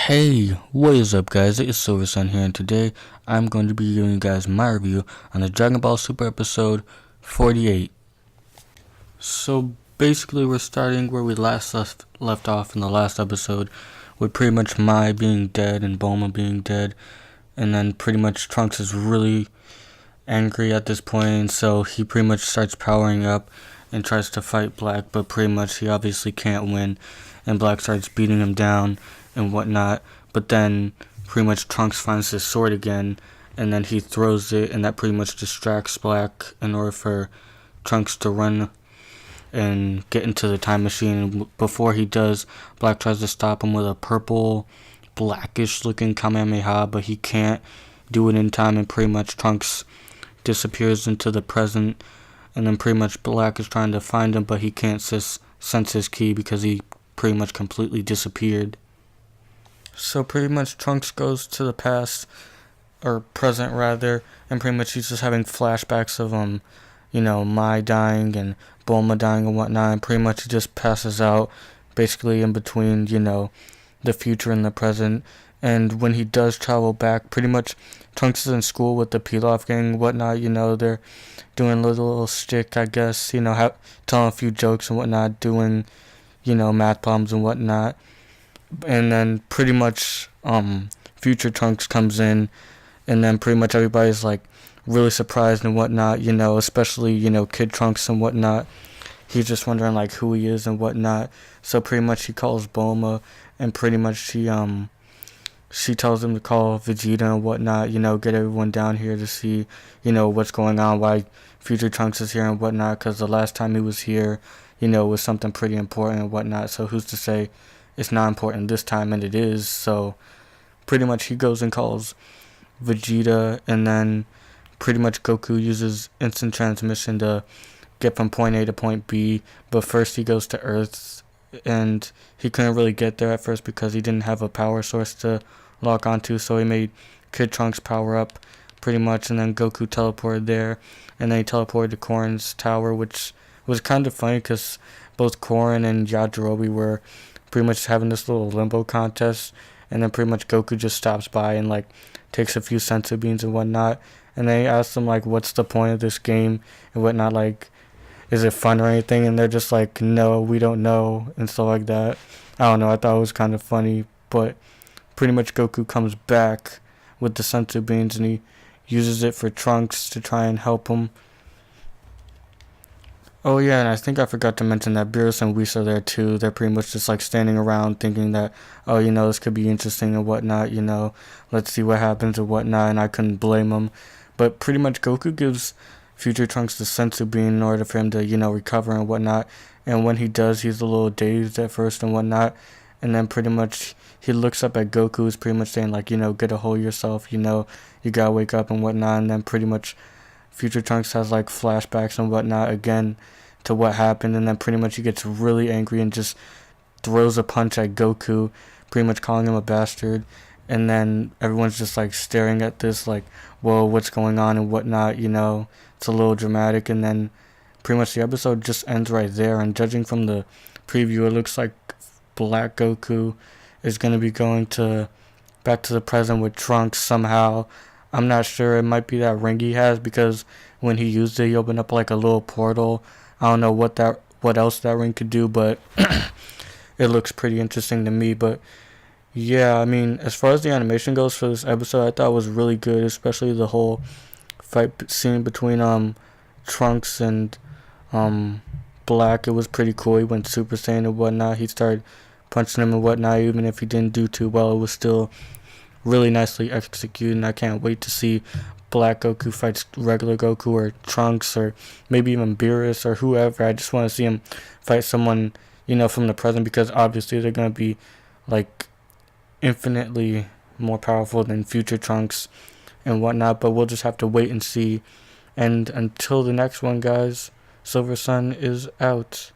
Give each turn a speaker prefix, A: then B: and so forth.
A: Hey, what is up guys, it's Silver Sun here, and today I'm going to be giving you guys my review on the Dragon Ball Super episode 48. So basically we're starting where we last left off in the last episode, with pretty much Mai being dead and Bulma being dead, and then pretty much Trunks is really angry at this point, and so he pretty much starts powering up and tries to fight Black, but pretty much he obviously can't win, and Black starts beating him down and whatnot. But then pretty much Trunks finds his sword again, and then he throws it, and that pretty much distracts Black in order for Trunks to run and get into the time machine. Before he does, Black tries to stop him with a purple blackish looking Kamehameha, but he can't do it in time, and pretty much Trunks disappears into the present, and then pretty much Black is trying to find him, but he can't sense his ki because he pretty much completely disappeared. So pretty much Trunks goes to the past, or present rather, and pretty much he's just having flashbacks of Mai dying and Bulma dying and whatnot, and pretty much he just passes out basically in between, the future and the present. And when he does travel back, pretty much Trunks is in school with the Pilaf gang and whatnot, they're doing a little shtick, I guess, telling a few jokes and whatnot, doing, math problems and whatnot. And then pretty much future Trunks comes in, and then pretty much everybody's like really surprised and whatnot, especially, Kid Trunks and whatnot. He's just wondering like who he is and whatnot. So pretty much he calls Bulma, and pretty much she tells him to call Vegeta and whatnot, get everyone down here to see, what's going on, why future Trunks is here and whatnot, because the last time he was here, was something pretty important and whatnot. So who's to say it's not important this time, and it is. So pretty much he goes and calls Vegeta, and then pretty much Goku uses instant transmission to get from point A to point B, but first he goes to Earth, and he couldn't really get there at first because he didn't have a power source to lock onto, so he made Kid Trunks power up pretty much, and then Goku teleported there, and then he teleported to Korin's tower, which was kind of funny because both Korin and Yajirobe were pretty much having this little limbo contest, and then pretty much Goku just stops by and like takes a few senzu beans and whatnot, and they ask them like what's the point of this game and whatnot, like is it fun or anything, and they're just like no, we don't know and stuff like that. I don't know, I thought it was kind of funny, but pretty much Goku comes back with the senzu beans, and he uses it for Trunks to try and help him. Oh yeah, and I think I forgot to mention that Beerus and Whis are there too. They're pretty much just like standing around thinking that, oh, this could be interesting and whatnot, let's see what happens and whatnot, and I couldn't blame them. But pretty much Goku gives future Trunks the senzu bean in order for him to, recover and whatnot, and when he does, he's a little dazed at first and whatnot, and then pretty much he looks up at Goku, who's pretty much saying like, get a hold of yourself, you gotta wake up and whatnot, and then pretty much future Trunks has like flashbacks and whatnot again to what happened, and then pretty much he gets really angry and just throws a punch at Goku, pretty much calling him a bastard, and then everyone's just like staring at this like, whoa, what's going on and whatnot, it's a little dramatic, and then pretty much the episode just ends right there. And judging from the preview, it looks like Black Goku is going to be going back to the present with Trunks somehow. I'm not sure. It might be that ring he has, because when he used it, he opened up like a little portal. I don't know what else that ring could do, but it looks pretty interesting to me. But yeah, I mean, as far as the animation goes for this episode, I thought it was really good, especially the whole fight scene between Trunks and Black. It was pretty cool. He went Super Saiyan and whatnot. He started punching him and whatnot. Even if he didn't do too well, it was still really nicely executed, and I can't wait to see Black Goku fights regular Goku, or Trunks, or maybe even Beerus, or whoever. I just want to see him fight someone, from the present, because obviously they're going to be like infinitely more powerful than future Trunks and whatnot, but we'll just have to wait and see. And until the next one, guys, Silver Sun is out.